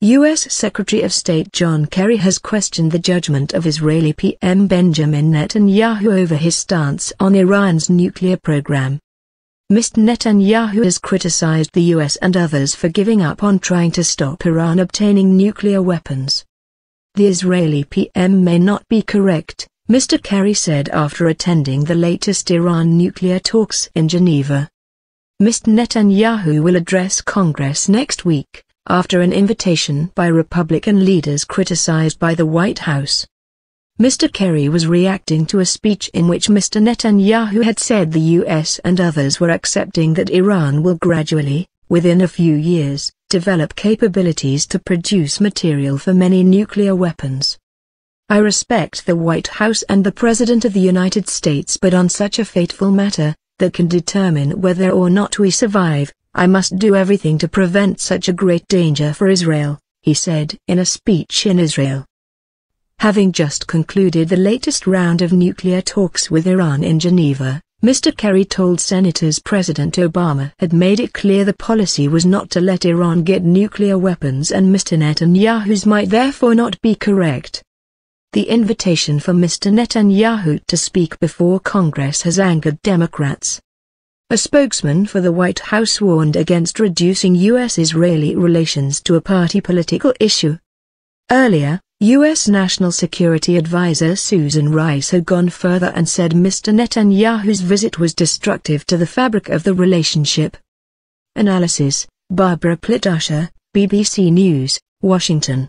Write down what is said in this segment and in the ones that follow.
U.S. Secretary of State John Kerry has questioned the judgment of Israeli PM Benjamin Netanyahu over his stance on Iran's nuclear program. Mr. Netanyahu has criticized the U.S. and others for giving up on trying to stop Iran obtaining nuclear weapons. The Israeli PM may not be correct, Mr. Kerry said after attending the latest Iran nuclear talks in Geneva. Mr. Netanyahu will address Congress next week, after an invitation by Republican leaders criticized by the White House. Mr. Kerry was reacting to a speech in which Mr. Netanyahu had said the U.S. and others were accepting that Iran will gradually, within a few years, develop capabilities to produce material for many nuclear weapons. I respect the White House and the President of the United States, but on such a fateful matter, that can determine whether or not we survive, I must do everything to prevent such a great danger for Israel, he said in a speech in Israel. Having just concluded the latest round of nuclear talks with Iran in Geneva, Mr. Kerry told senators President Obama had made it clear the policy was not to let Iran get nuclear weapons and Mr. Netanyahu's might therefore not be correct. The invitation for Mr. Netanyahu to speak before Congress has angered Democrats. A spokesman for the White House warned against reducing U.S.-Israeli relations to a party political issue. Earlier, U.S. National Security Advisor Susan Rice had gone further and said Mr. Netanyahu's visit was destructive to the fabric of the relationship. Analysis: Barbara Plitt-Usher, BBC News, Washington.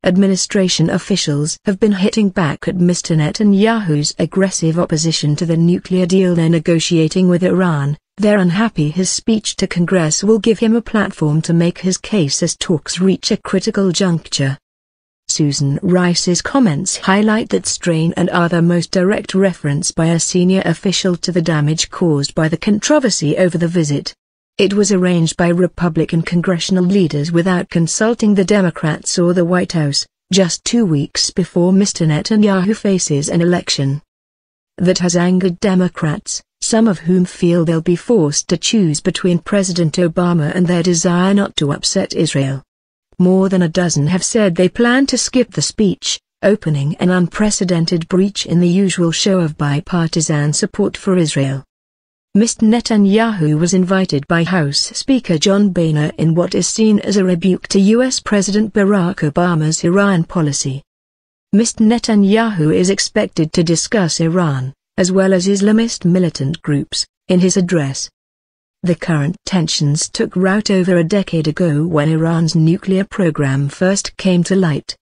Administration officials have been hitting back at Mr. Netanyahu's aggressive opposition to the nuclear deal they're negotiating with Iran. They're unhappy his speech to Congress will give him a platform to make his case as talks reach a critical juncture. Susan Rice's comments highlight that strain and are the most direct reference by a senior official to the damage caused by the controversy over the visit. It was arranged by Republican congressional leaders without consulting the Democrats or the White House, just 2 weeks before Mr. Netanyahu faces an election. That has angered Democrats, some of whom feel they'll be forced to choose between President Obama and their desire not to upset Israel. More than a dozen have said they plan to skip the speech, opening an unprecedented breach in the usual show of bipartisan support for Israel. Mr. Netanyahu was invited by House Speaker John Boehner in what is seen as a rebuke to U.S. President Barack Obama's Iran policy. Mr. Netanyahu is expected to discuss Iran, as well as Islamist militant groups, in his address. The current tensions took root over a decade ago when Iran's nuclear program first came to light.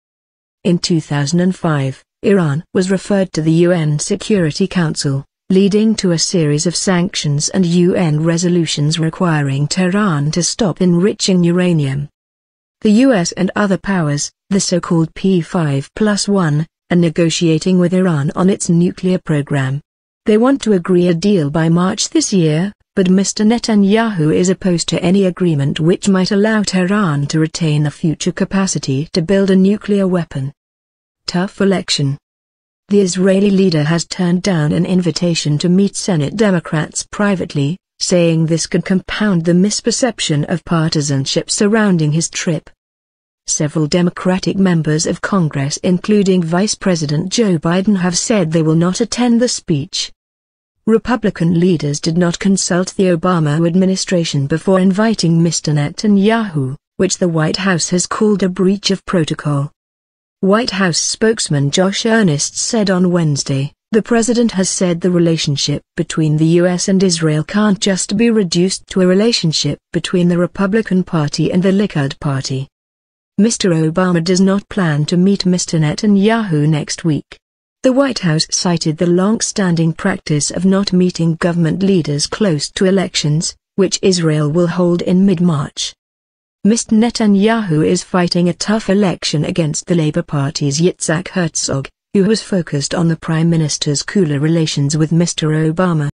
In 2005, Iran was referred to the UN Security Council, leading to a series of sanctions and UN resolutions requiring Tehran to stop enriching uranium. The US and other powers, the so-called P5+1, are negotiating with Iran on its nuclear program. They want to agree a deal by March this year, but Mr. Netanyahu is opposed to any agreement which might allow Tehran to retain the future capacity to build a nuclear weapon. Tough election. The Israeli leader has turned down an invitation to meet Senate Democrats privately, saying this could compound the misperception of partisanship surrounding his trip. Several Democratic members of Congress, including Vice President Joe Biden, have said they will not attend the speech. Republican leaders did not consult the Obama administration before inviting Mr. Netanyahu, which the White House has called a breach of protocol. White House spokesman Josh Earnest said on Wednesday, "The president has said the relationship between the U.S. and Israel can't just be reduced to a relationship between the Republican Party and the Likud Party." Mr. Obama does not plan to meet Mr. Netanyahu next week. The White House cited the long-standing practice of not meeting government leaders close to elections, which Israel will hold in mid-March. Mr. Netanyahu is fighting a tough election against the Labour Party's Yitzhak Herzog, who was focused on the Prime Minister's cooler relations with Mr. Obama.